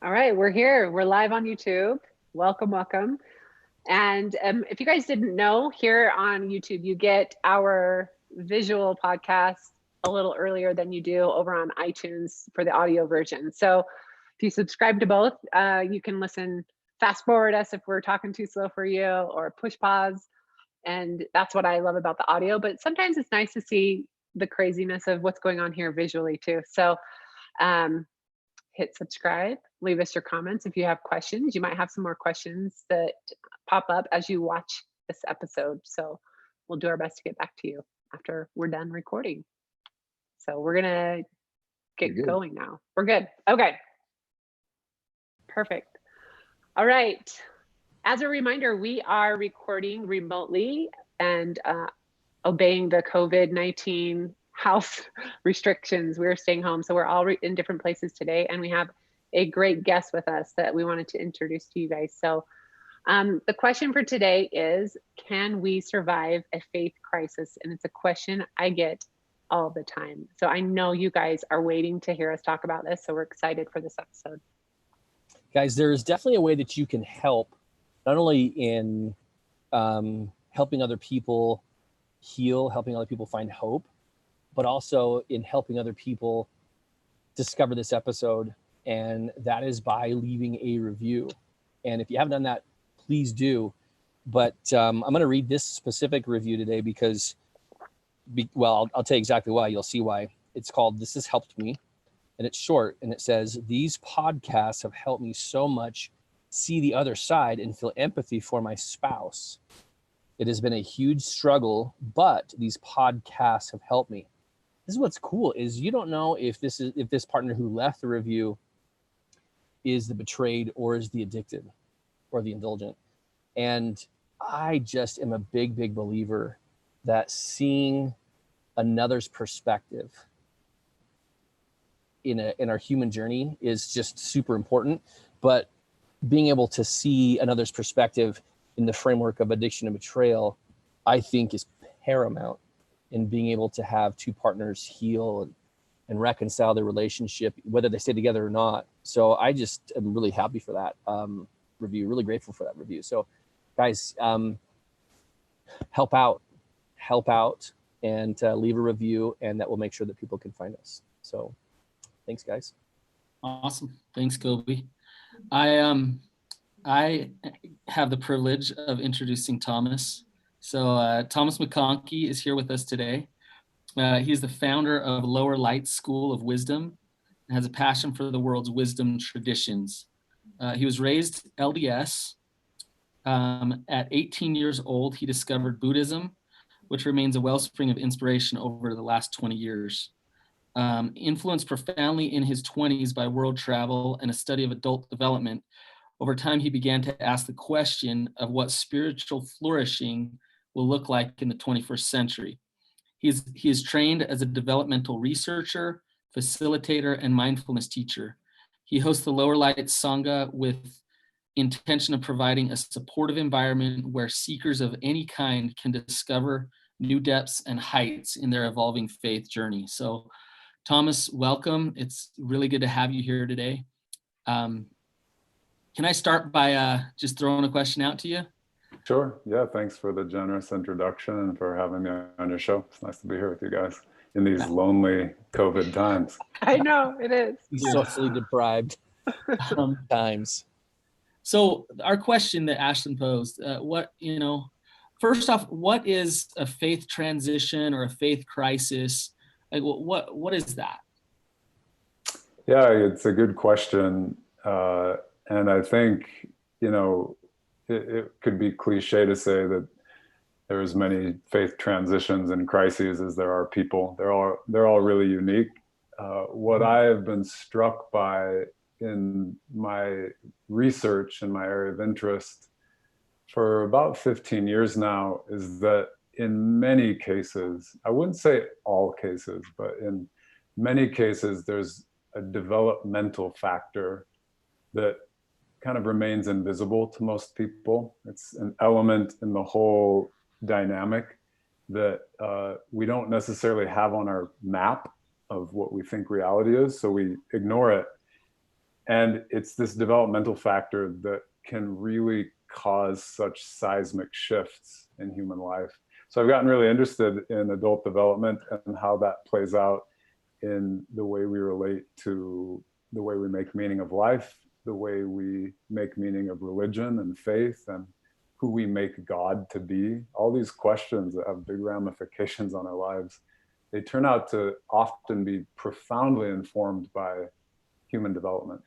All right, we're here. We're live on YouTube. Welcome, welcome. And if you guys didn't know, here on YouTube, you get our visual podcast a little earlier than you do over on iTunes for the audio version. So if you subscribe to both, you can listen, fast forward us if we're talking too slow for you, or push pause. And that's what I love about the audio. But sometimes it's nice to see the craziness of what's going on here visually too. So hit subscribe, leave us your comments. If you have questions, you might have some more questions that pop up as you watch this episode. So we'll do our best to get back to you after we're done recording. So we're gonna get going now. We're good. Okay. Perfect. All right. As a reminder, we are recording remotely and obeying the COVID-19 house restrictions. We're staying home. So we're all in different places today. And we have a great guest with us that we wanted to introduce to you guys. So the question for today is, can we survive a faith crisis? And it's a question I get all the time. So I know you guys are waiting to hear us talk about this. So we're excited for this episode. Guys, there is definitely a way that you can help, not only in helping other people heal, helping other people find hope, but also in helping other people discover this episode. And that is by leaving a review. And if you haven't done that, please do. But I'm going to read this specific review today because, well, I'll tell you exactly why. You'll see why. It's called "This Has Helped Me." And it's short. And it says, "These podcasts have helped me so much see the other side and feel empathy for my spouse. It has been a huge struggle, but these podcasts have helped me." This is what's cool, is you don't know if this partner who left the review is the betrayed or is the addicted or the indulgent. And I just am a big, big believer that seeing another's perspective in our human journey is just super important. But being able to see another's perspective in the framework of addiction and betrayal, I think, is paramount in being able to have two partners heal and reconcile their relationship, whether they stay together or not. So I just am really happy for that review, really grateful for that review. So guys, help out and leave a review, and that will make sure that people can find us. So thanks, guys. Awesome. Thanks, Coby. I have the privilege of introducing Thomas. So Thomas McConkie is here with us today. He's the founder of Lower Light School of Wisdom and has a passion for the world's wisdom traditions. He was raised LDS. At 18 years old, he discovered Buddhism, which remains a wellspring of inspiration over the last 20 years. Influenced profoundly in his 20s by world travel and a study of adult development, over time he began to ask the question of what spiritual flourishing will look like in the 21st century. He is trained as a developmental researcher, facilitator, and mindfulness teacher. He hosts the Lower Light Sangha with intention of providing a supportive environment where seekers of any kind can discover new depths and heights in their evolving faith journey. So Thomas, welcome. It's really good to have you here today. Can I start by just throwing a question out to you? Sure. Yeah. Thanks for the generous introduction and for having me on your show. It's nice to be here with you guys in these lonely COVID times. I know it is. Socially deprived times. So our question that Ashlynn posed, first off, what is a faith transition or a faith crisis? Like, what is that? Yeah, it's a good question. And I think, it could be cliche to say that there are as many faith transitions and crises as there are people. They're all really unique. What I have been struck by in my research and my area of interest for about 15 years now is that in many cases, I wouldn't say all cases, but in many cases, there's a developmental factor that kind of remains invisible to most people. It's an element in the whole dynamic that we don't necessarily have on our map of what we think reality is, so we ignore it. And it's this developmental factor that can really cause such seismic shifts in human life. So I've gotten really interested in adult development and how that plays out in the way we relate to the way we make meaning of life, the way we make meaning of religion and faith, and who we make God to be. All these questions that have big ramifications on our lives, they turn out to often be profoundly informed by human development.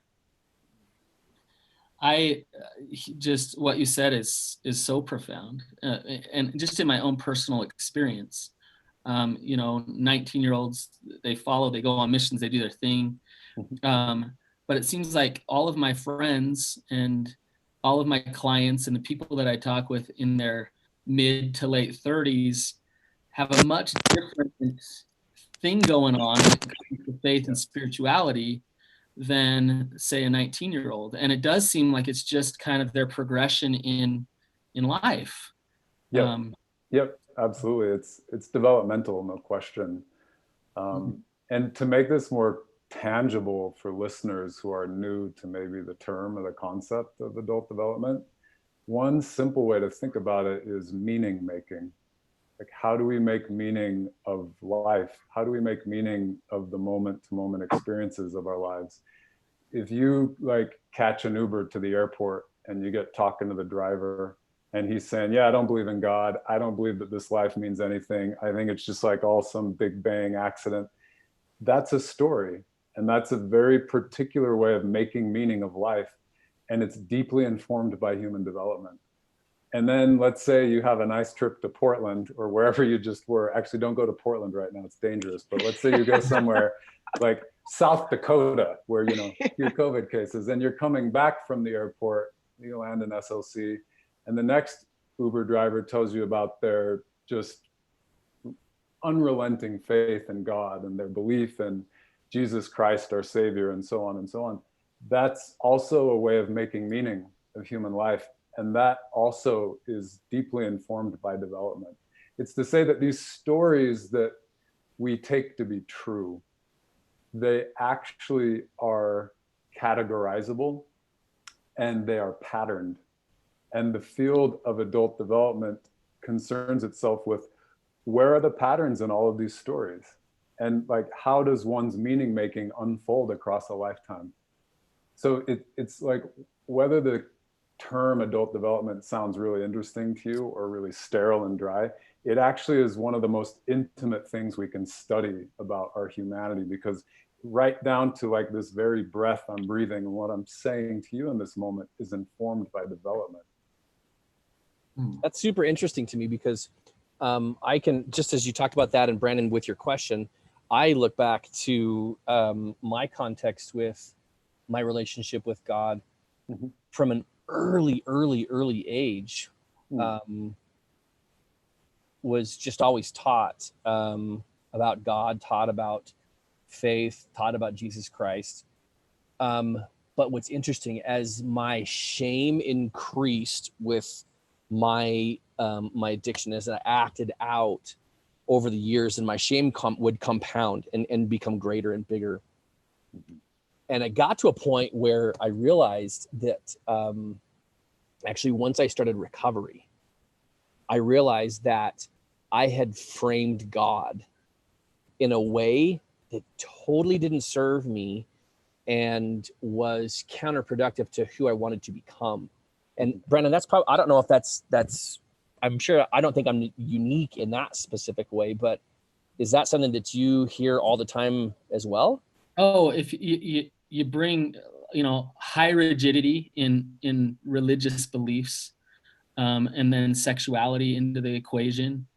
I just, what you said is so profound, and just in my own personal experience, 19-year-olds, they go on missions, they do their thing, but it seems like all of my friends and all of my clients and the people that I talk with in their mid to late 30s have a much different thing going on when it comes to faith and spirituality than, say, a 19-year-old. And it does seem like it's just kind of their progression in life. Yep, absolutely. It's developmental, no question. And to make this more tangible for listeners who are new to maybe the term or the concept of adult development, one simple way to think about it is meaning making. Like, how do we make meaning of life? How do we make meaning of the moment to moment experiences of our lives? If you like catch an Uber to the airport and you get talking to the driver and he's saying, yeah, I don't believe in God. I don't believe that this life means anything. I think it's just like all some big bang accident. That's a story. And that's a very particular way of making meaning of life. And it's deeply informed by human development. And then let's say you have a nice trip to Portland or wherever you just were. Actually, don't go to Portland right now. It's dangerous. But let's say you go somewhere like South Dakota, where, your COVID cases, and you're coming back from the airport, you land in SLC, and the next Uber driver tells you about their just unrelenting faith in God and their belief in Jesus Christ, our Savior, and so on and so on. That's also a way of making meaning of human life. And that also is deeply informed by development. It's to say that these stories that we take to be true, they actually are categorizable and they are patterned. And the field of adult development concerns itself with where are the patterns in all of these stories? And like, how does one's meaning making unfold across a lifetime? So it's like, whether the term adult development sounds really interesting to you or really sterile and dry, it actually is one of the most intimate things we can study about our humanity, because right down to like this very breath I'm breathing and what I'm saying to you in this moment is informed by development. That's super interesting to me, because I can, just as you talked about that, and Brannon, with your question, I look back to my context with my relationship with God from an early age. Was just always taught about God, taught about faith, taught about Jesus Christ. But what's interesting, as my shame increased with my addiction, as I acted out over the years, and my shame would compound and become greater and bigger. And I got to a point where I realized that actually, once I started recovery, I realized that I had framed God in a way that totally didn't serve me and was counterproductive to who I wanted to become. And Brannon, that's probably, I don't know if that's, I'm sure, I don't think I'm unique in that specific way, but is that something that you hear all the time as well? Oh, if you bring, high rigidity in religious beliefs, and then sexuality into the equation,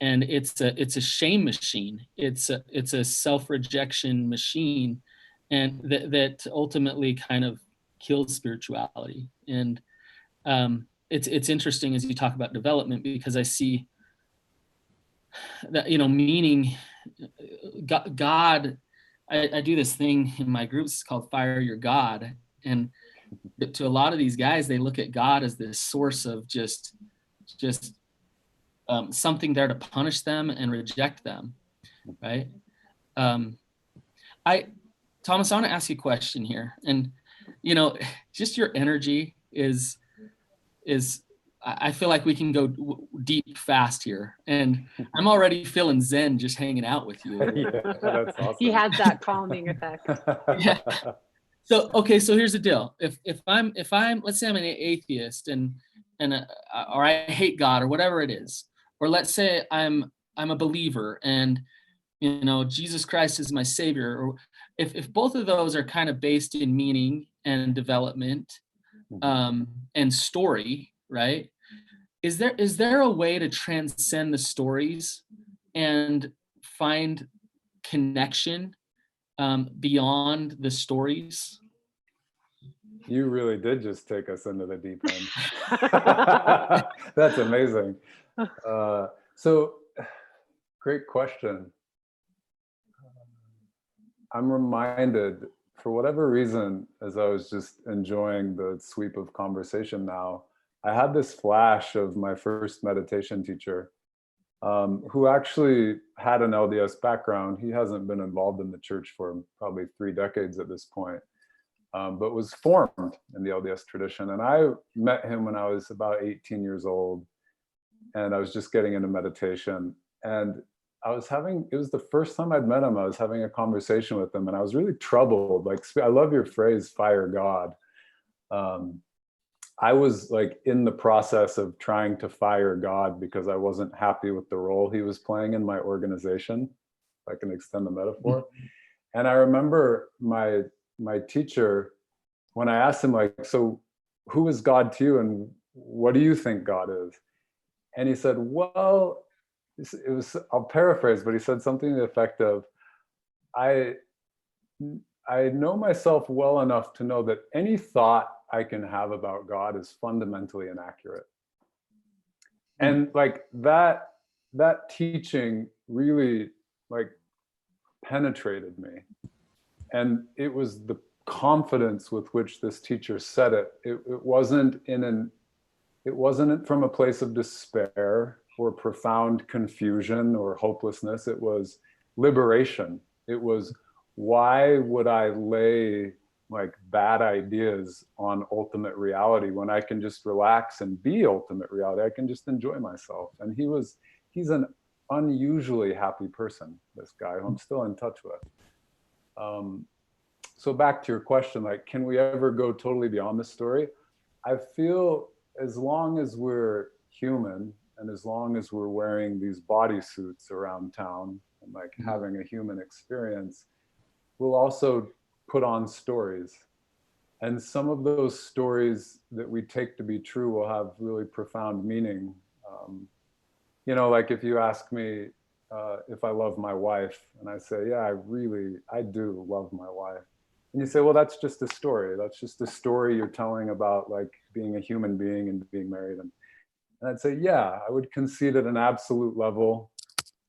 and it's a shame machine. It's a self-rejection machine, and that ultimately kind of kills spirituality. And it's interesting as you talk about development, because I see that, meaning God. I do this thing in my groups, it's called Fire Your God. And to a lot of these guys, they look at God as this source of just something there to punish them and reject them, right? Thomas, I want to ask you a question here. And you know, just your energy is I feel like we can go deep fast here, and I'm already feeling zen just hanging out with you. Yeah, that's awesome. He has that calming effect. Yeah. So okay, so here's the deal. If I'm let's say I'm an atheist and or I hate God or whatever it is, or let's say I'm a believer and you know Jesus Christ is my savior, or if both of those are kind of based in meaning and development and story, right? Is there a way to transcend the stories and find connection beyond the stories? You really did just take us into the deep end. That's amazing. So, great question. I'm reminded, for whatever reason, as I was just enjoying the sweep of conversation now, I had this flash of my first meditation teacher, who actually had an LDS background. He hasn't been involved in the church for probably 3 decades at this point, but was formed in the LDS tradition. And I met him when I was about 18 years old, and I was just getting into meditation. And it was the first time I'd met him. I was having a conversation with him, and I was really troubled. Like, I love your phrase, fire God. I was like in the process of trying to fire God because I wasn't happy with the role he was playing in my organization, if I can extend the metaphor. And I remember my teacher, when I asked him, like, so who is God to you and what do you think God is? And he said, well, it was, I'll paraphrase, but he said something to the effect of, I know myself well enough to know that any thought I can have about God is fundamentally inaccurate. And like that teaching really like penetrated me. And it was the confidence with which this teacher said it. It wasn't from a place of despair or profound confusion or hopelessness. It was liberation. It was, why would I lay like bad ideas on ultimate reality when I can just relax and be ultimate reality? I can just enjoy myself. And he's an unusually happy person, this guy who I'm still in touch with. So back to your question, like, can we ever go totally beyond the story? I feel as long as we're human and as long as we're wearing these bodysuits around town and like having a human experience, we'll also put on stories. And some of those stories that we take to be true will have really profound meaning. You know, like if you ask me if I love my wife, and I say, yeah, I do love my wife. And you say, well, that's just a story. That's just a story you're telling about like being a human being and being married. And I'd say, yeah, I would concede at an absolute level.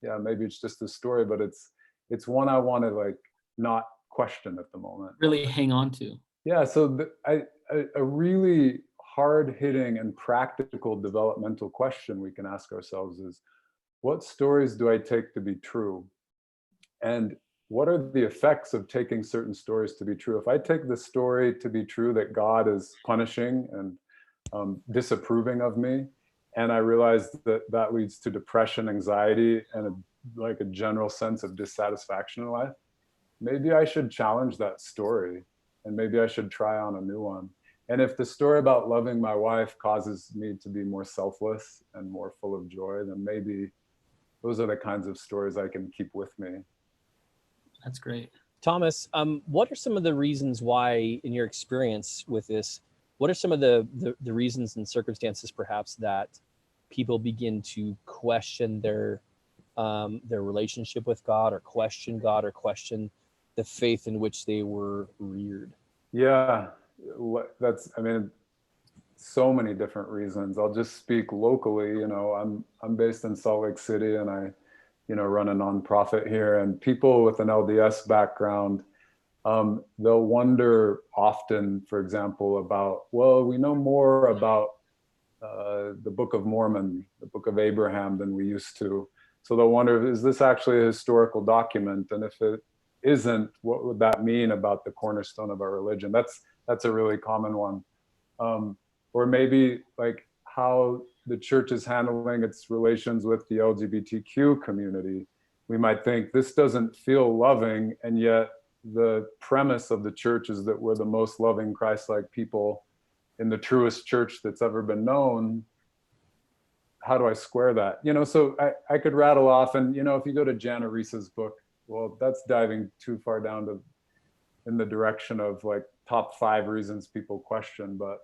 Yeah, maybe it's just a story, but it's one I want to like not question at the moment. Really hang on to. Yeah, so a really hard-hitting and practical developmental question we can ask ourselves is, what stories do I take to be true? And what are the effects of taking certain stories to be true? If I take the story to be true that God is punishing and disapproving of me, and I realize that that leads to depression, anxiety, and like a general sense of dissatisfaction in life, maybe I should challenge that story and maybe I should try on a new one. And if the story about loving my wife causes me to be more selfless and more full of joy, then maybe those are the kinds of stories I can keep with me. That's great. Thomas, what are some of the reasons why, in your experience with this, what are some of the reasons and circumstances perhaps that people begin to question their relationship with God, or question God, or question the faith in which they were reared? Yeah, I mean, so many different reasons. I'll just speak locally. You know, I'm based in Salt Lake City, and I, you know, run a nonprofit here. And people with an LDS background, they'll wonder often, for example, about, well, we know more about the Book of Mormon, the Book of Abraham, than we used to. So they'll wonder, is this actually a historical document? And if isn't, what would that mean about the cornerstone of our religion? That's a really common one. Or maybe like how the church is handling its relations with the LGBTQ community. We might think this doesn't feel loving, and yet the premise of the church is that we're the most loving Christ-like people in the truest church that's ever been known. How do I square that? So I could rattle off, and if you go to Jana Reese's book, well, that's diving too far down in the direction of like top 5 reasons people question, but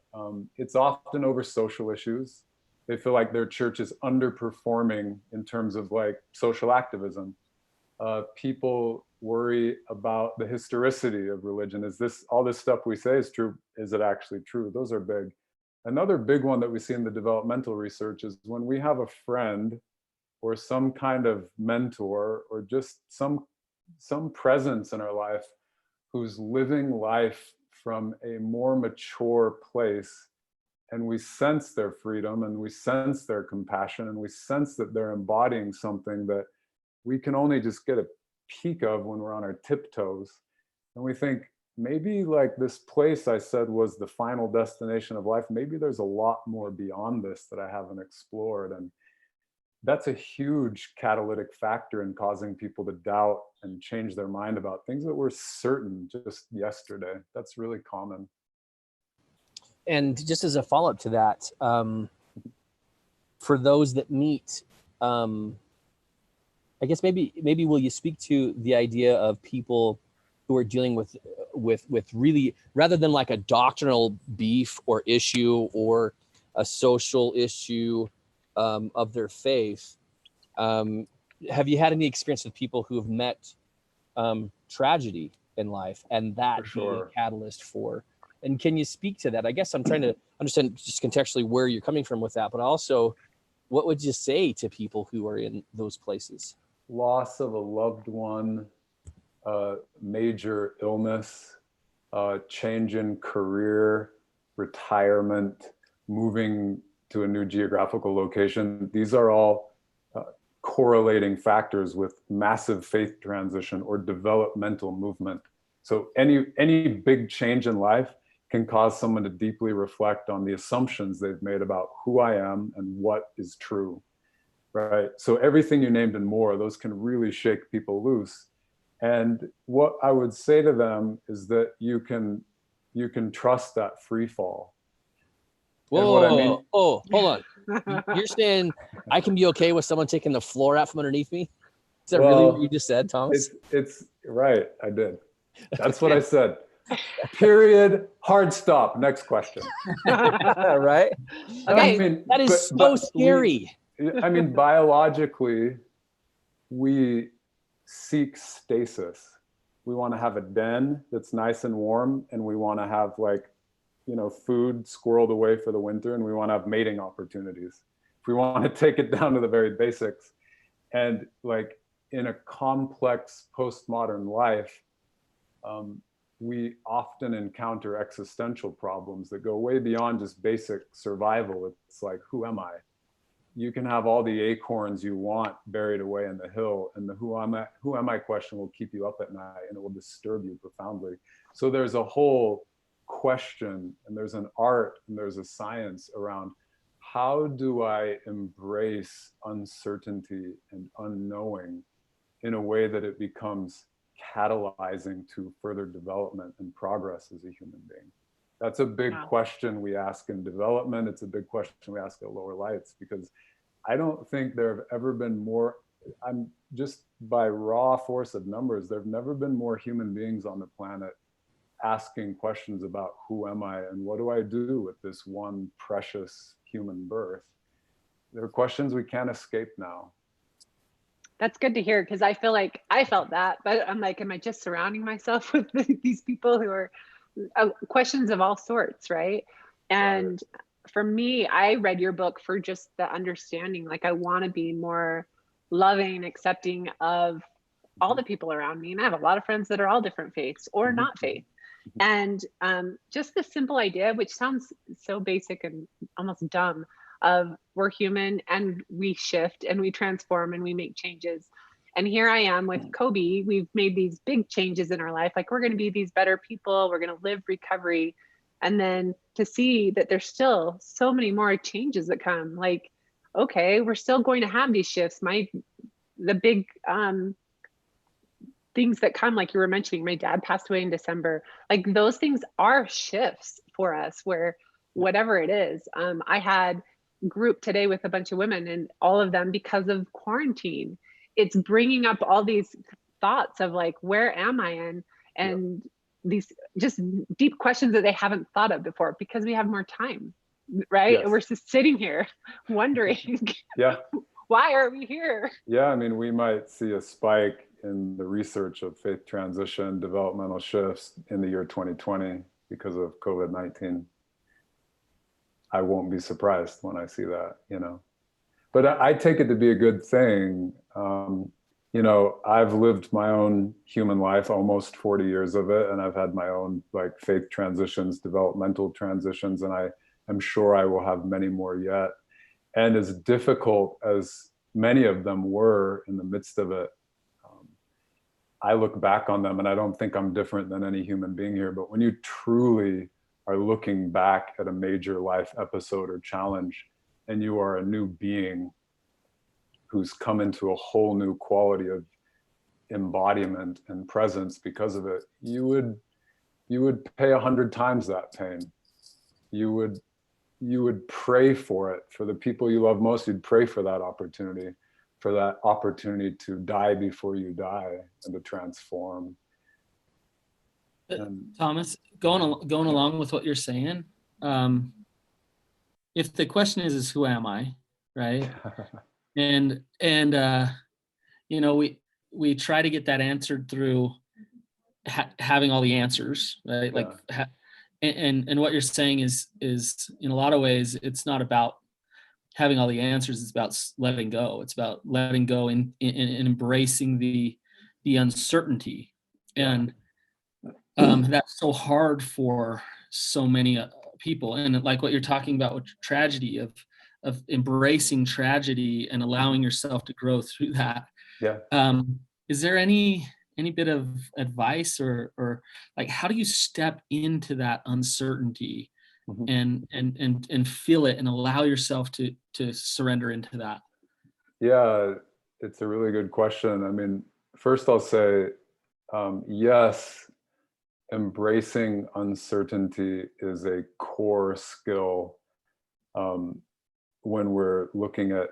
it's often over social issues. They feel like their church is underperforming in terms of like social activism. People worry about the historicity of religion. Is this, all this stuff we say is true? Is it actually true? Those are big. Another big one that we see in the developmental research is when we have a friend or some kind of mentor or just some presence in our life who's living life from a more mature place, and we sense their freedom and we sense their compassion and we sense that they're embodying something that we can only just get a peek of when we're on our tiptoes, and we think, maybe like this place I said was the final destination of life, maybe there's a lot more beyond this that I haven't explored. And that's a huge catalytic factor in causing people to doubt and change their mind about things that were certain just yesterday. That's really common. And just as a follow-up to that, for those that meet, I guess maybe will you speak to the idea of people who are dealing with really, rather than like a doctrinal beef or issue or a social issue of their faith, have you had any experience with people who have met tragedy in life and that being a catalyst for? And can you speak to that? I guess I'm trying to understand just contextually where you're coming from with that, but also what would you say to people who are in those places? Loss of a loved one, major illness, change in career, retirement, moving to a new geographical location. These are all correlating factors with massive faith transition or developmental movement. So any big change in life can cause someone to deeply reflect on the assumptions they've made about who I am and what is true, right? So everything you named and more, those can really shake people loose. And what I would say to them is that you can trust that free fall. Whoa, what I mean, hold on. You're saying I can be okay with someone taking the floor out from underneath me? Is that really what you just said, Thomas? It's right. I did. That's what I said. Period. Hard stop. Next question. Right? Okay. I mean, that is so scary. Biologically, we seek stasis. We want to have a den that's nice and warm, and we want to have food squirreled away for the winter, and we want to have mating opportunities. If we want to take it down to the very basics, and like in a complex postmodern life, we often encounter existential problems that go way beyond just basic survival. It's like, who am I? You can have all the acorns you want buried away in the hill, and the who am I question will keep you up at night, and it will disturb you profoundly. So there's a whole question, and there's an art, and there's a science around how do I embrace uncertainty and unknowing in a way that it becomes catalyzing to further development and progress as a human being. That's a big question we ask in development. It's a big question we ask at Lower Lights, because I don't think there have ever been more, I'm just by raw force of numbers, there have never been more human beings on the planet asking questions about who am I and what do I do with this one precious human birth. There are questions we can't escape now. That's good to hear, because I feel like I felt that, but I'm like, am I just surrounding myself with these people who are questions of all sorts, right? And for me, I read your book for just the understanding. Like, I want to be more loving, accepting of all the people around me. And I have a lot of friends that are all different faiths or not faith. And just the simple idea, which sounds so basic and almost dumb, of we're human and we shift and we transform and we make changes. And here I am with Coby. We've made these big changes in our life. Like, we're going to be these better people. We're going to live recovery. And then to see that there's still so many more changes that come, like, okay, we're still going to have these shifts. The big things that come, like you were mentioning, my dad passed away in December. Like, those things are shifts for us, where whatever it is. I had group today with a bunch of women, and all of them, because of quarantine, it's bringing up all these thoughts of like, where am I in? And these just deep questions that they haven't thought of before, because we have more time, right? Yes. And we're just sitting here wondering, why are we here? Yeah, I mean, we might see a spike in the research of faith transition, developmental shifts in the year 2020 because of COVID-19. I won't be surprised when I see that, you know. But I take it to be a good thing. You know, I've lived my own human life, almost 40 years of it, and I've had my own like faith transitions, developmental transitions, and I am sure I will have many more yet. And as difficult as many of them were in the midst of it, I look back on them, and I don't think I'm different than any human being here, but when you truly are looking back at a major life episode or challenge, and you are a new being who's come into a whole new quality of embodiment and presence because of it, you would pay 100 times that pain. You would pray for it, for the people you love most. You'd pray for that opportunity to die before you die, and to transform. And Thomas, going along with what you're saying, if the question is who am I, right? and you know, we try to get that answered through having all the answers, right? Like, and what you're saying is in a lot of ways, it's not about having all the answers. It's about letting go. It's about letting go and embracing the uncertainty. And that's so hard for so many people. And like what you're talking about with tragedy, of embracing tragedy and allowing yourself to grow through that. Is there any bit of advice or like, how do you step into that uncertainty and feel it and allow yourself to surrender into that? Yeah, it's a really good question. I mean, first I'll say, yes, embracing uncertainty is a core skill when we're looking at,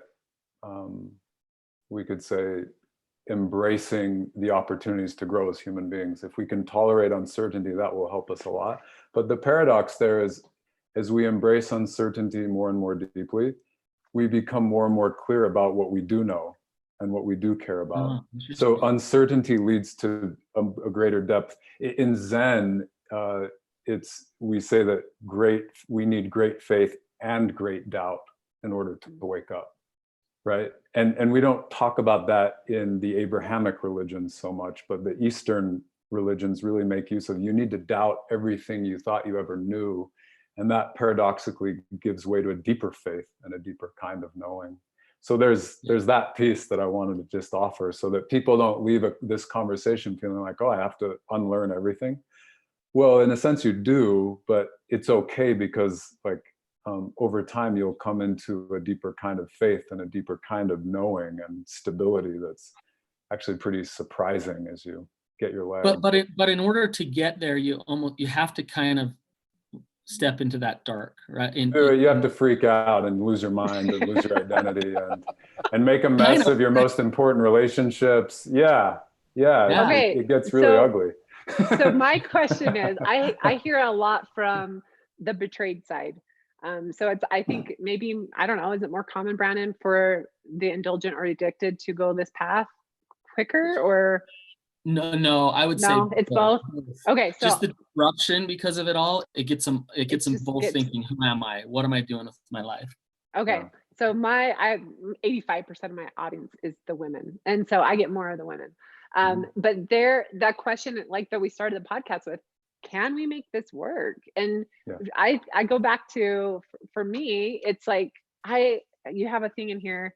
we could say, embracing the opportunities to grow as human beings. If we can tolerate uncertainty, that will help us a lot. But the paradox there is, as we embrace uncertainty more and more deeply, we become more and more clear about what we do know and what we do care about. So uncertainty leads to a greater depth. In Zen, we say that we need great faith and great doubt in order to wake up, right? And we don't talk about that in the Abrahamic religions so much, but the Eastern religions really make use of, you need to doubt everything you thought you ever knew. And that paradoxically gives way to a deeper faith and a deeper kind of knowing. So there's that piece that I wanted to just offer, so that people don't leave this conversation feeling like, oh, I have to unlearn everything. Well, in a sense you do, but it's okay, because like over time you'll come into a deeper kind of faith and a deeper kind of knowing and stability that's actually pretty surprising as you get your legs. But in order to get there, you have to kind of step into that dark, right? You have to freak out and lose your mind and lose your identity and make a mess of your most important relationships. Okay, it gets really ugly. So my question is, I hear a lot from the betrayed side. So I think maybe, I don't know, is it more common, Brannon, for the indulgent or addicted to go this path quicker, or? No, I would say it's both. Okay, so just the disruption because of it all, it gets them both thinking, who am I? What am I doing with my life? Okay, so 85% of my audience is the women, and so I get more of the women. But that question, like that we started the podcast with, can we make this work? And I go back to, for me, it's like, you have a thing in here.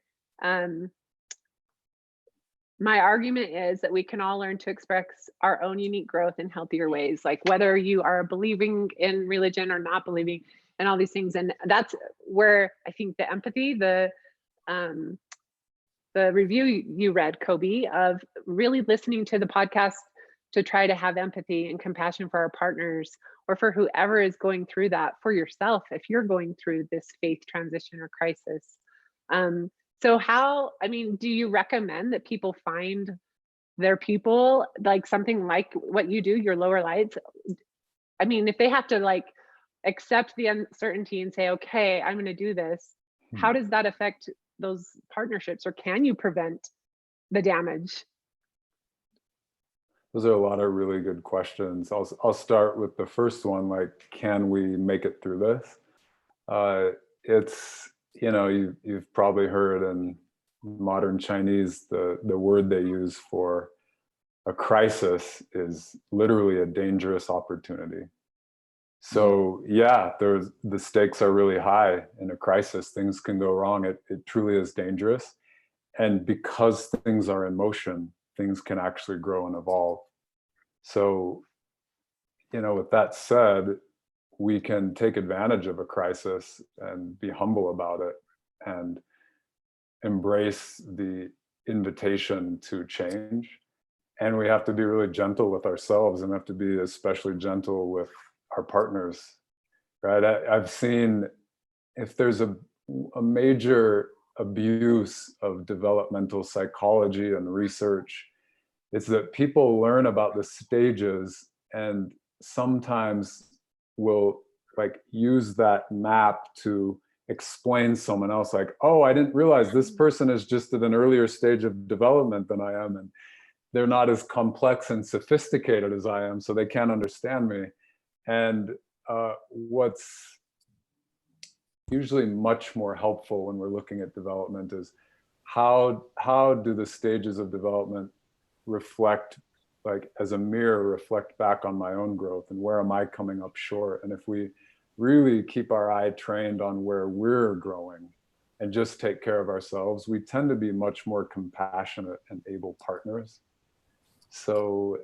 my argument is that we can all learn to express our own unique growth in healthier ways, like whether you are believing in religion or not believing and all these things. And that's where I think the empathy, the review you read, Coby, of really listening to the podcast to try to have empathy and compassion for our partners or for whoever is going through that, for yourself if you're going through this faith transition or crisis. So how, I mean, do you recommend that people find their people, like something like what you do, your lower lights? I mean, if they have to like accept the uncertainty and say, okay, I'm going to do this, how does that affect those partnerships, or can you prevent the damage? Those are a lot of really good questions. I'll start with the first one, like, can we make it through this? It's, you know, you've probably heard in modern Chinese, the word they use for a crisis is literally a dangerous opportunity. So yeah, the stakes are really high in a crisis. Things can go wrong. It truly is dangerous. And because things are in motion, things can actually grow and evolve. So, you know, with that said, we can take advantage of a crisis and be humble about it and embrace the invitation to change. And we have to be really gentle with ourselves, and we have to be especially gentle with our partners, right? I've seen, if there's a major abuse of developmental psychology and research, it's that people learn about the stages and sometimes will like use that map to explain someone else, like, oh, I didn't realize this person is just at an earlier stage of development than I am, and they're not as complex and sophisticated as I am, so they can't understand me. And what's usually much more helpful when we're looking at development is how do the stages of development reflect, like as a mirror, reflect back on my own growth, and where am I coming up short? And if we really keep our eye trained on where we're growing and just take care of ourselves, we tend to be much more compassionate and able partners. So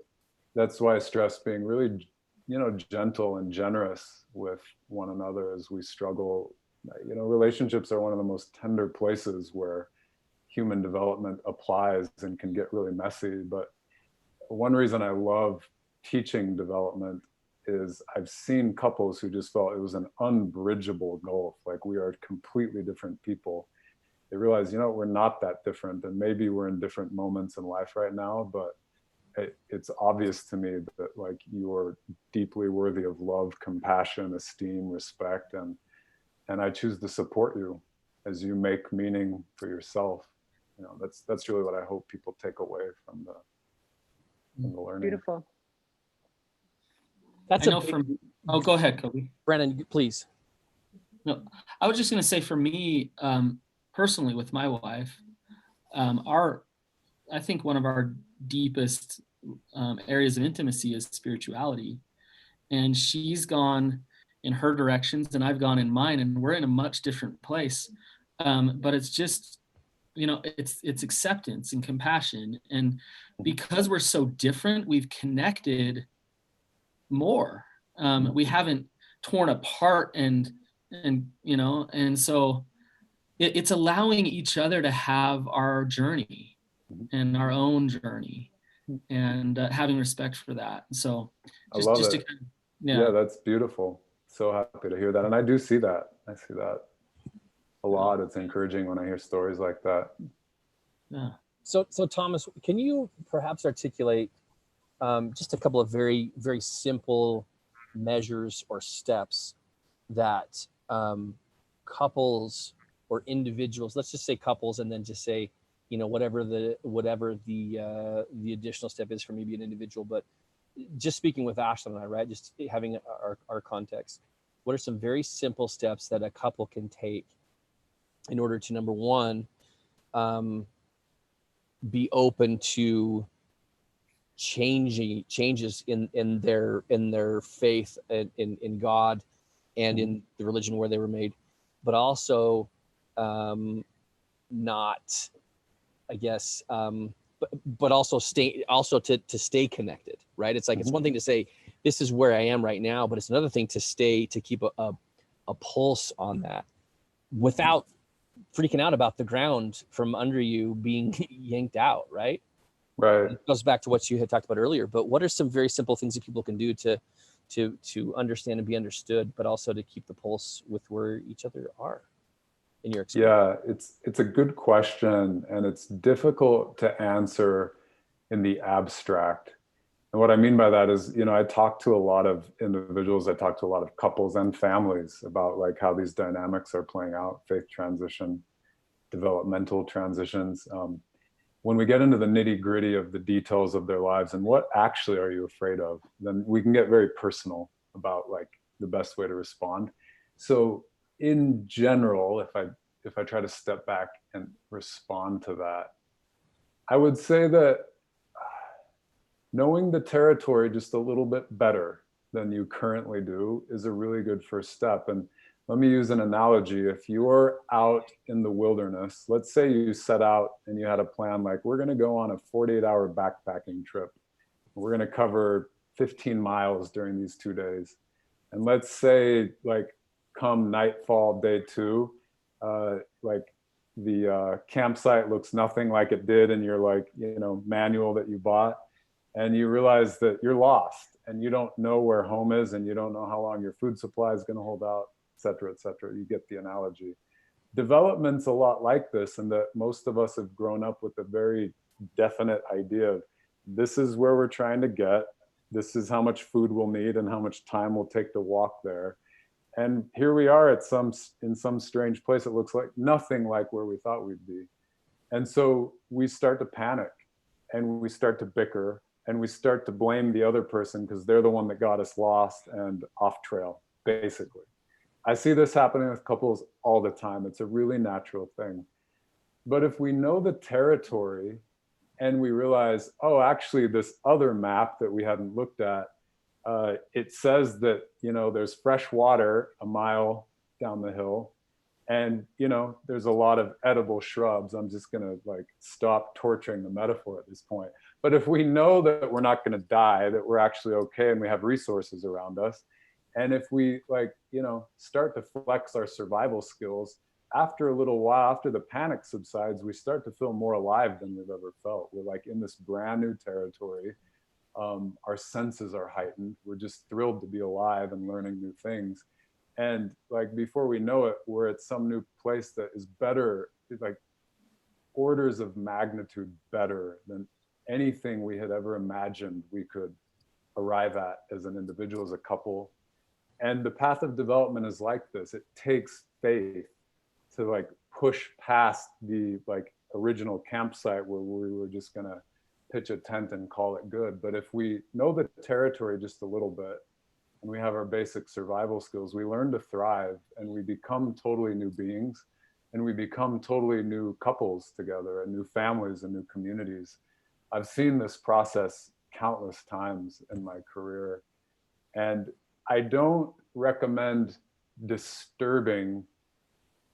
that's why I stress being really, you know, gentle and generous with one another as we struggle. You know, relationships are one of the most tender places where human development applies and can get really messy. But one reason I love teaching development is I've seen couples who just felt it was an unbridgeable gulf, like we are completely different people. They realize, you know, we're not that different, and maybe we're in different moments in life right now, but it's obvious to me that like you're deeply worthy of love, compassion, esteem, respect, and I choose to support you as you make meaning for yourself. You know, that's really what I hope people take away from the learning. Beautiful. That's oh, go ahead, Coby. Brannon, please. No, I was just going to say, for me, personally, with my wife, I think one of our deepest areas of intimacy is spirituality, and she's gone in her directions and I've gone in mine, and we're in a much different place. But it's just, you know, it's acceptance and compassion, and because we're so different, we've connected more. We haven't torn apart, and you know, and so it's allowing each other to have our journey and our own journey, and having respect for that. So just, I love just it. to kind of, yeah, That's beautiful. So happy to hear that. And I do see that. I see that a lot. It's encouraging when I hear stories like that. Yeah. So Thomas, can you perhaps articulate just a couple of very, very simple measures or steps that couples or individuals, let's just say couples, and then just say, you know, whatever the additional step is for maybe an individual, but just speaking with Ashlynn and I, right, just having our context, what are some very simple steps that a couple can take in order to, number one, be open to changes in their faith in God and in the religion where they were made, but also not, I guess, but also to stay connected, right? It's like, it's one thing to say, this is where I am right now, but it's another thing to keep a pulse on that without freaking out about the ground from under you being yanked out, right? Right. It goes back to what you had talked about earlier, but what are some very simple things that people can do to understand and be understood, but also to keep the pulse with where each other are in your experience? Yeah, it's a good question, and it's difficult to answer in the abstract. And what I mean by that is, I talk to a lot of individuals, I talk to a lot of couples and families about like how these dynamics are playing out, faith transition, developmental transitions. When we get into the nitty gritty of the details of their lives and what actually are you afraid of, then we can get very personal about like the best way to respond. So in general, if I try to step back and respond to that, I would say that knowing the territory just a little bit better than you currently do is a really good first step. And let me use an analogy. If you're out in the wilderness, let's say you set out and you had a plan, like we're going to go on a 48-hour backpacking trip. We're going to cover 15 miles during these 2 days. And let's say like come nightfall, day 2, like the campsite looks nothing like it did in your like, manual that you bought. And you realize that you're lost and you don't know where home is and you don't know how long your food supply is going to hold out, et cetera, et cetera. You get the analogy. Development's a lot like this, in that most of us have grown up with a very definite idea of this is where we're trying to get, this is how much food we'll need and how much time we'll take to walk there. And here we are in some strange place. It looks like nothing like where we thought we'd be. And so we start to panic and we start to bicker and we start to blame the other person because they're the one that got us lost and off trail, basically. I see this happening with couples all the time. It's a really natural thing. But if we know the territory and we realize, oh, actually this other map that we hadn't looked at, it says that, there's fresh water a mile down the hill and, there's a lot of edible shrubs. I'm just going to like stop torturing the metaphor at this point. But if we know that we're not going to die, that we're actually okay and we have resources around us, and if we like, start to flex our survival skills, after a little while, after the panic subsides, we start to feel more alive than we've ever felt. We're like in this brand new territory. Our senses are heightened. We're just thrilled to be alive and learning new things. And like before we know it, we're at some new place that is better, like orders of magnitude better than anything we had ever imagined we could arrive at as an individual, as a couple. And the path of development is like this. It takes faith to like push past the like original campsite where we were just gonna pitch a tent and call it good. But if we know the territory just a little bit and we have our basic survival skills, we learn to thrive and we become totally new beings and we become totally new couples together and new families and new communities. I've seen this process countless times in my career. And I don't recommend disturbing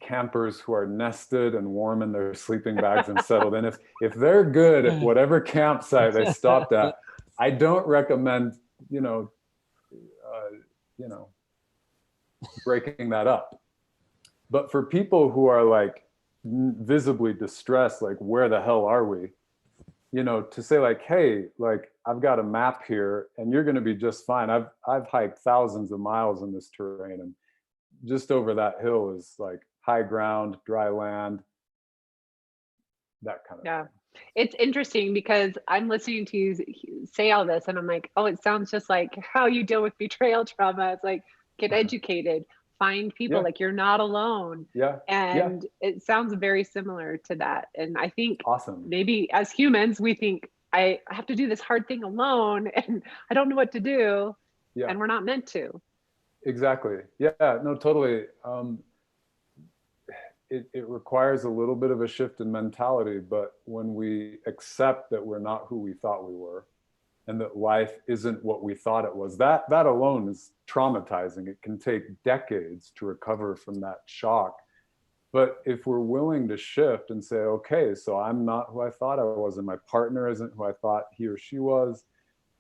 campers who are nested and warm in their sleeping bags and settled in. If they're good at whatever campsite they stopped at, I don't recommend, breaking that up. But for people who are like visibly distressed, like where the hell are we? To say like, hey, like I've got a map here and you're going to be just fine. I've hiked thousands of miles in this terrain, and just over that hill is like high ground, dry land, that kind of Yeah. thing. It's interesting because I'm listening to you say all this and I'm like, oh, it sounds just like how you deal with betrayal trauma. It's like, get educated, find people, like you're not alone. Yeah. And it sounds very similar to that. And I think Awesome. maybe as humans, we think I have to do this hard thing alone and I don't know what to do. Yeah. And we're not meant to. Exactly. Yeah, no, totally. It requires a little bit of a shift in mentality, but when we accept that we're not who we thought we were and that life isn't what we thought it was, that alone is traumatizing. It can take decades to recover from that shock. But if we're willing to shift and say, okay, so I'm not who I thought I was, and my partner isn't who I thought he or she was,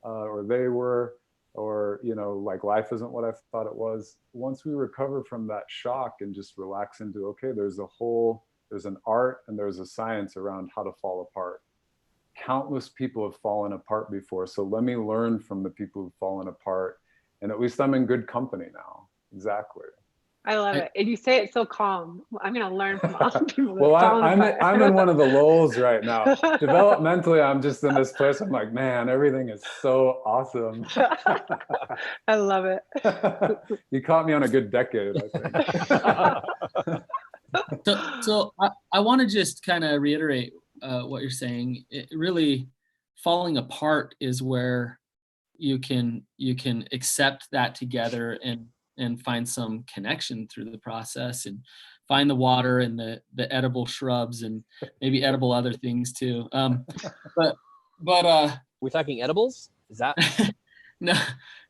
or they were, or, you know, like life isn't what I thought it was. Once we recover from that shock and just relax into, okay, there's an art and there's a science around how to fall apart. Countless people have fallen apart before. So let me learn from the people who've fallen apart. And at least I'm in good company now. Exactly. I love it. And you say it so calm. I'm going to learn from all the people. Well, I'm in one of the lulls right now. Developmentally, I'm just in this place. I'm like, man, everything is so awesome. I love it. You caught me on a good decade, I think. So I want to just kind of reiterate what you're saying. It really, falling apart is where you can accept that together and find some connection through the process, and find the water and the edible shrubs and maybe edible other things too. But we're talking edibles? Is that?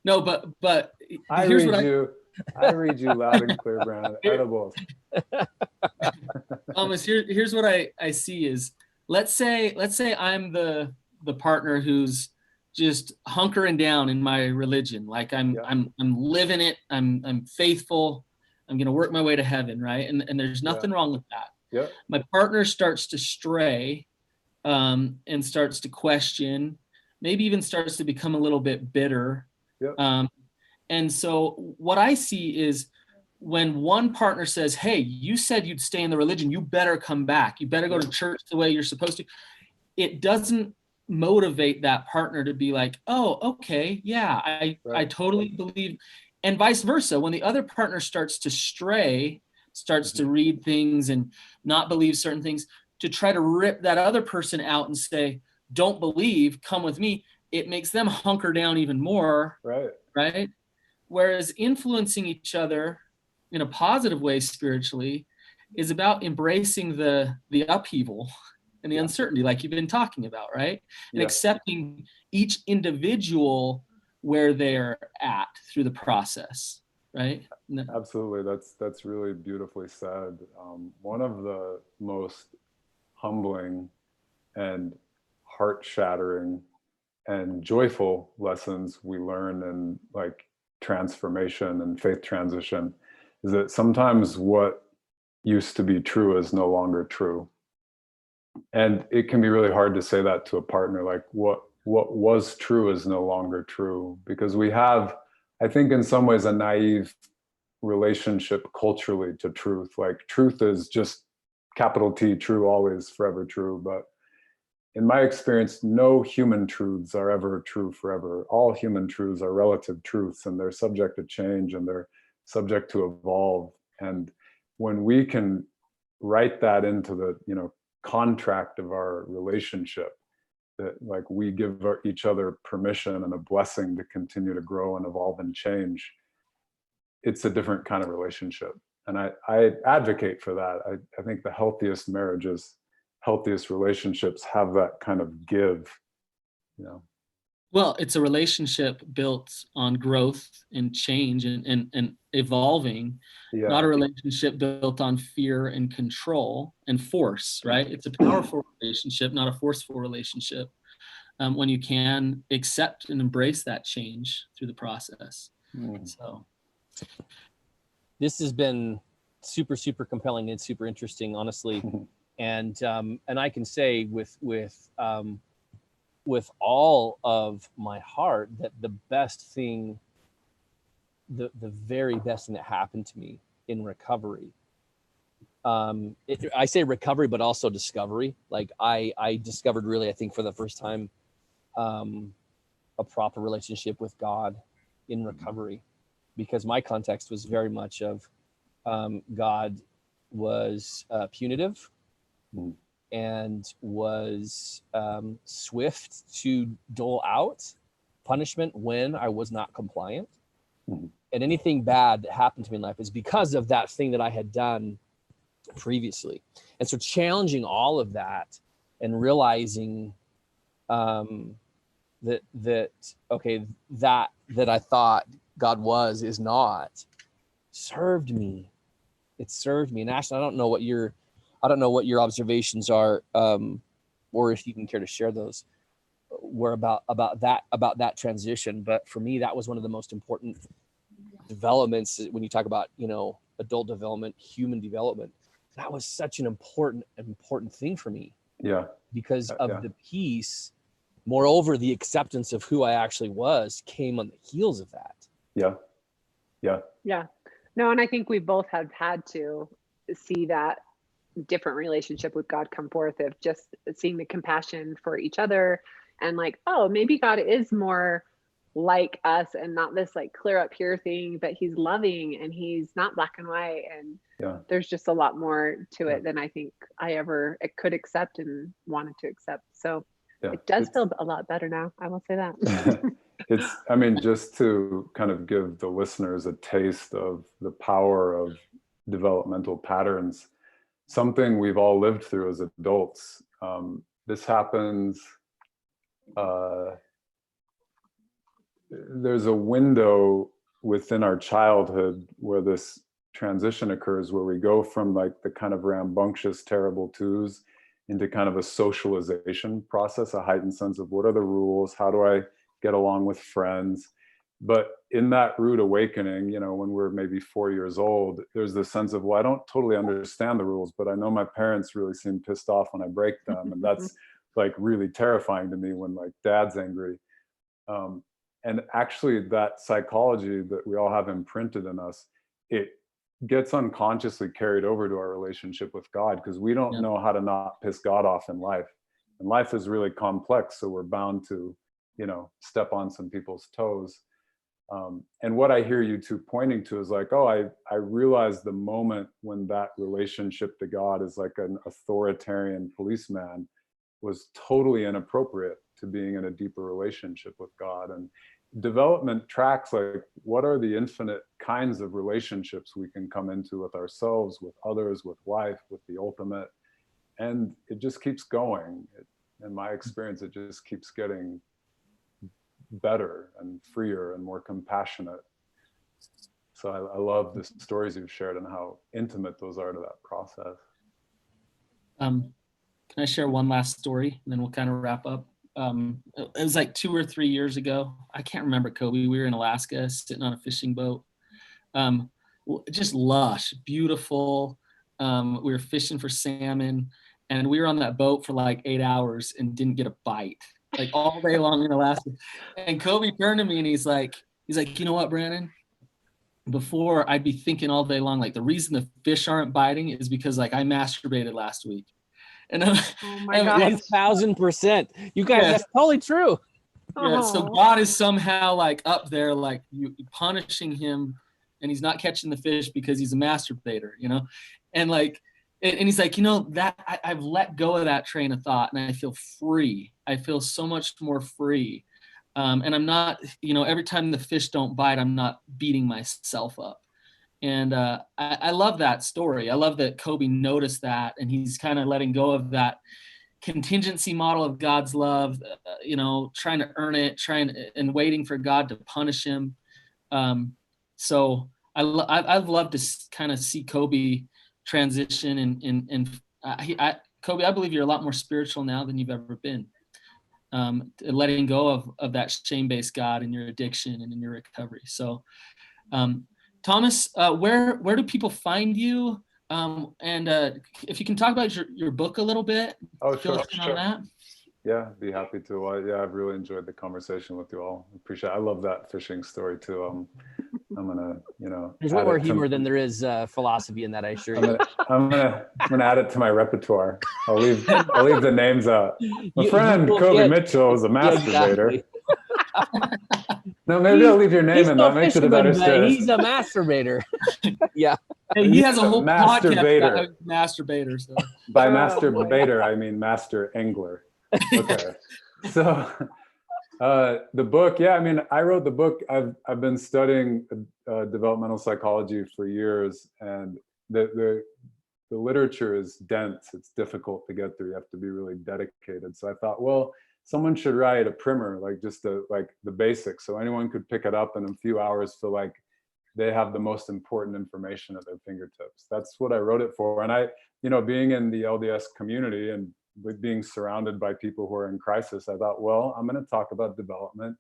no, but I read you loud and clear, Brannon. Edibles. Here's what I see is, let's say I'm the partner who's just hunkering down in my religion. Like I'm living it. I'm faithful. I'm going to work my way to heaven. Right. And there's nothing wrong with that. Yeah. My partner starts to stray, and starts to question, maybe even starts to become a little bit bitter. Yeah. And so what I see is, when one partner says, hey, you said you'd stay in the religion, you better come back. You better go to church the way you're supposed to. It doesn't motivate that partner to be like, oh, okay, yeah, I totally believe. And vice versa. When the other partner starts to stray, starts to read things and not believe certain things, to try to rip that other person out and say, don't believe, come with me, it makes them hunker down even more. Right? Whereas influencing each other in a positive way spiritually is about embracing the upheaval and the uncertainty, like you've been talking about, right? And accepting each individual where they're at through the process, right? Absolutely. That's really beautifully said. One of the most humbling and heart-shattering and joyful lessons we learn in like transformation and faith transition is that sometimes what used to be true is no longer true. And it can be really hard to say that to a partner, like what was true is no longer true, because we have, I think in some ways, a naive relationship culturally to truth. Like truth is just capital T, true, always, forever true. But in my experience, no human truths are ever true forever. All human truths are relative truths, and they're subject to change and they're subject to evolve. And when we can write that into the, contract of our relationship, that like we give each other permission and a blessing to continue to grow and evolve and change, it's a different kind of relationship. And I advocate for that. I think the healthiest marriages, healthiest relationships have that kind of give, Well, it's a relationship built on growth and change and evolving, not a relationship built on fear and control and force, right? It's a powerful relationship, not a forceful relationship, when you can accept and embrace that change through the process. So this has been super, super compelling and super interesting, honestly. And I can say with all of my heart that the best thing, the very best thing that happened to me in recovery, I say recovery, but also discovery. Like I discovered really, I think for the first time, a proper relationship with God in recovery, because my context was very much of God was punitive and was swift to dole out punishment when I was not compliant. And anything bad that happened to me in life is because of that thing that I had done previously. And so challenging all of that and realizing that okay, that I thought God was is not, served me served me. And Ashlynn, I don't know what your observations are, or if you can care to share those, were about that transition. But for me, that was one of the most important developments when you talk about, adult development, human development. That was such an important thing for me. Yeah. Because of the peace. Moreover, the acceptance of who I actually was came on the heels of that. Yeah. No, and I think we both have had to see that different relationship with God come forth, of just seeing the compassion for each other, and like, oh, maybe God is more like us and not this like clear up here thing, but he's loving and he's not black and white, and there's just a lot more to it than I think I ever could accept and wanted to accept. So it does feel a lot better now, I will say that. Just to kind of give the listeners a taste of the power of developmental patterns, something we've all lived through as adults. This happens, there's a window within our childhood where this transition occurs, where we go from like the kind of rambunctious, terrible twos into kind of a socialization process, a heightened sense of what are the rules, how do I get along with friends. But in that rude awakening, when we're maybe 4 years old, there's this sense of, well, I don't totally understand the rules, but I know my parents really seem pissed off when I break them. And that's like really terrifying to me when like dad's angry. And actually that psychology that we all have imprinted in us, it gets unconsciously carried over to our relationship with God, because we don't know how to not piss God off in life. And life is really complex, so we're bound to, step on some people's toes. And what I hear you two pointing to is like, oh, I realize the moment when that relationship to God is like an authoritarian policeman was totally inappropriate to being in a deeper relationship with God. And development tracks like, what are the infinite kinds of relationships we can come into with ourselves, with others, with life, with the ultimate. And it just keeps going. In my experience, it just keeps getting better and freer and more compassionate. So I love the stories you've shared and how intimate those are to that process. Can I share one last story and then we'll kind of wrap up? It was like 2 or 3 years ago. I can't remember, Coby. We were in Alaska sitting on a fishing boat. Just lush, beautiful. We were fishing for salmon, and we were on that boat for like 8 hours and didn't get a bite, like all day long in Alaska. And Coby turned to me and he's like, you know what, Brannon? Before I'd be thinking all day long, like the reason the fish aren't biting is because like I masturbated last week. And oh my God, 1,000%. You guys, that's totally true. Yeah, so God is somehow like up there, like you punishing him, and he's not catching the fish because he's a masturbator, and like, and he's like, that I've let go of that train of thought, and I feel free. I feel so much more free, and I'm not, every time the fish don't bite, I'm not beating myself up. And I love that story. I love that Coby noticed that, and he's kind of letting go of that contingency model of God's love, trying to earn it, and waiting for God to punish him. So I'd love to kind of see Coby transition, and Coby, I believe you're a lot more spiritual now than you've ever been. Letting go of that shame-based God in your addiction and in your recovery. So, Thomas, where do people find you? And if you can talk about your book a little bit. Oh, sure. On that. Yeah, be happy to. I've really enjoyed the conversation with you all. Appreciate it. I love that fishing story too. I'm gonna, there's way more humor than there is philosophy in that, I assure you. I'm gonna add it to my repertoire. I'll leave the names out. My friend Coby Mitchell is a masturbator. No, maybe I'll leave your name in. That makes it a better story. He's a masturbator. Yeah. And he has a whole masturbator. Podcast about masturbators. So. By masturbator, I mean master angler. Okay. So the book, I wrote the book. I've been studying developmental psychology for years, and the literature is dense. It's difficult to get through. You have to be really dedicated. So I thought, well, someone should write a primer, like just the basics, so anyone could pick it up in a few hours, feel like they have the most important information at their fingertips. That's what I wrote it for. And I, being in the LDS community and with being surrounded by people who are in crisis, I thought, well, I'm going to talk about development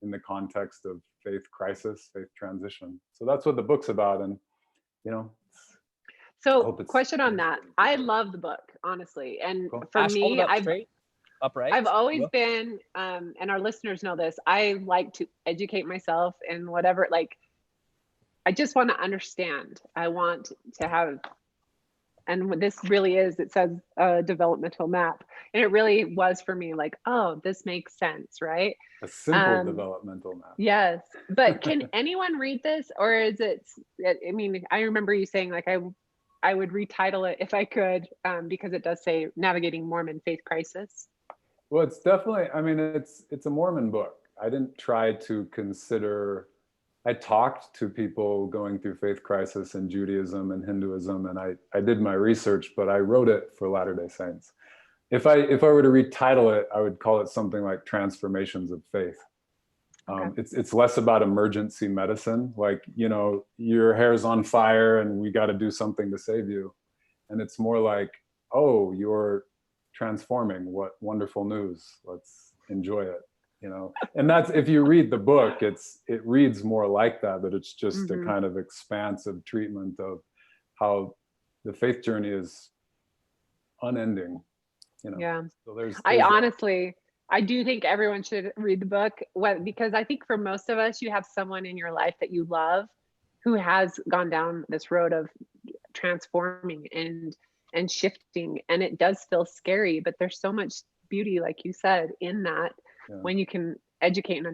in the context of faith crisis, faith transition. So that's what the book's about. And, So question on that. I love the book, honestly. And cool. for Ash, hold me, it up straight, upright. I've always been, and our listeners know this, I like to educate myself in whatever, like, I just want to understand. I want to have, and what this really is, it says a developmental map. And it really was for me like, oh, this makes sense, right? A simple developmental map. Yes. But can anyone read this? Or is it, I mean, I remember you saying like, I would retitle it if I could, because it does say Navigating Mormon Faith Crisis. Well, it's definitely, I mean, it's a Mormon book. I didn't try to consider, I talked to people going through faith crisis in Judaism and Hinduism, and I did my research, but I wrote it for Latter-day Saints. If I were to retitle it, I would call it something like Transformations of Faith. Okay. It's less about emergency medicine, like, your hair's on fire and we got to do something to save you. And it's more like, oh, you're transforming, what wonderful news, let's enjoy it. And that's, if you read the book, it reads more like that it's just a kind of expansive treatment of how the faith journey is unending. Yeah. So there's I do think everyone should read the book, because I think for most of us, you have someone in your life that you love who has gone down this road of transforming and shifting, and it does feel scary, but there's so much beauty, like you said, in that. Yeah. When you can educate and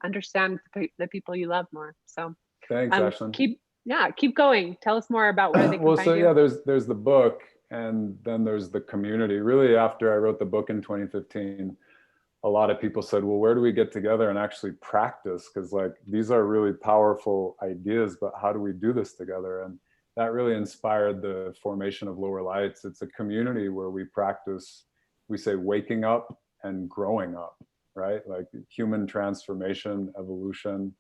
understand the people you love more. So thanks, Ashlynn. Keep going. Tell us more about where they can find you. Yeah, there's the book, and then there's the community. Really, after I wrote the book in 2015, a lot of people said, well, where do we get together and actually practice? Because like, these are really powerful ideas, but how do we do this together? And that really inspired the formation of Lower Lights. It's a community where we practice, we say, waking up and growing up, right? Like human transformation, evolution.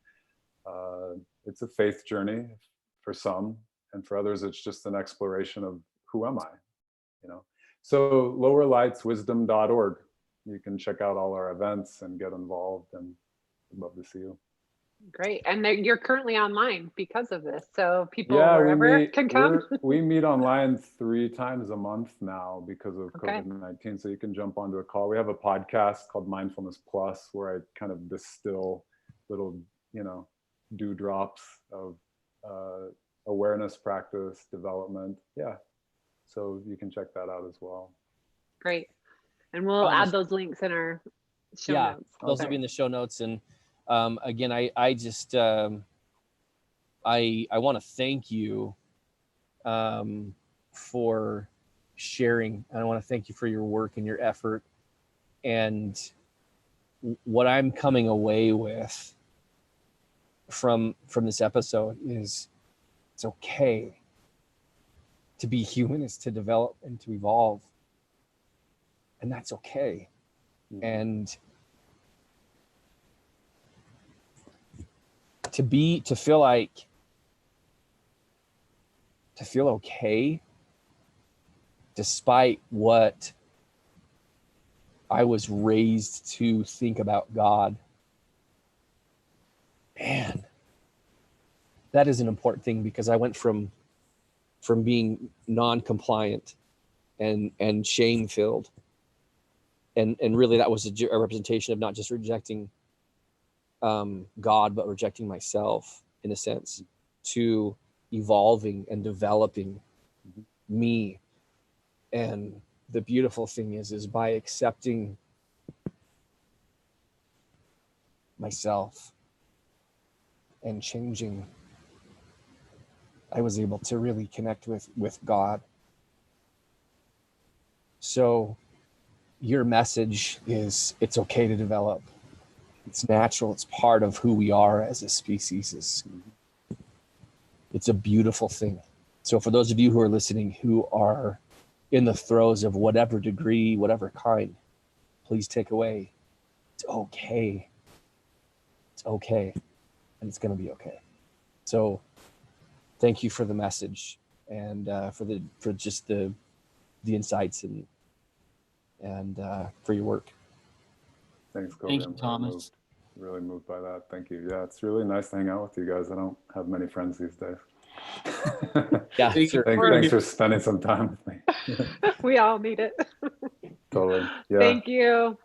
It's a faith journey for some, and for others, it's just an exploration of who am I, So lowerlightswisdom.org. You can check out all our events and get involved, and I'd love to see you. Great. And you're currently online because of this. So people wherever can come. We meet online 3 times a month now because of COVID-19. So you can jump onto a call. We have a podcast called Mindfulness Plus, where I kind of distill little, dewdrops of awareness practice, development. Yeah. So you can check that out as well. Great. And we'll add those links in our show notes. Those will be in the show notes. And again, I just I want to thank you for sharing, and I want to thank you for your work and your effort. And what I'm coming away with from this episode is, it's okay to be human, is to develop and to evolve, and that's okay. And to feel okay despite what I was raised to think about God. Man, that is an important thing, because I went from being non-compliant and shame-filled, and really that was a representation of not just rejecting God, but rejecting myself, in a sense, to evolving and developing me. And the beautiful thing is by accepting myself and changing, I was able to really connect with God. So your message is, it's okay to develop. It's natural. It's part of who we are as a species. It's a beautiful thing. So for those of you who are listening, who are in the throes of whatever degree, whatever kind, please take away, it's okay. It's okay. And it's going to be okay. So thank you for the message and for just the insights and for your work. Thanks, Coby. Thank you, I'm Thomas. really moved by that. Thank you. Yeah, it's really nice to hang out with you guys. I don't have many friends these days. Yeah, sure. Thanks for spending some time with me. We all need it. Totally. Yeah. Thank you.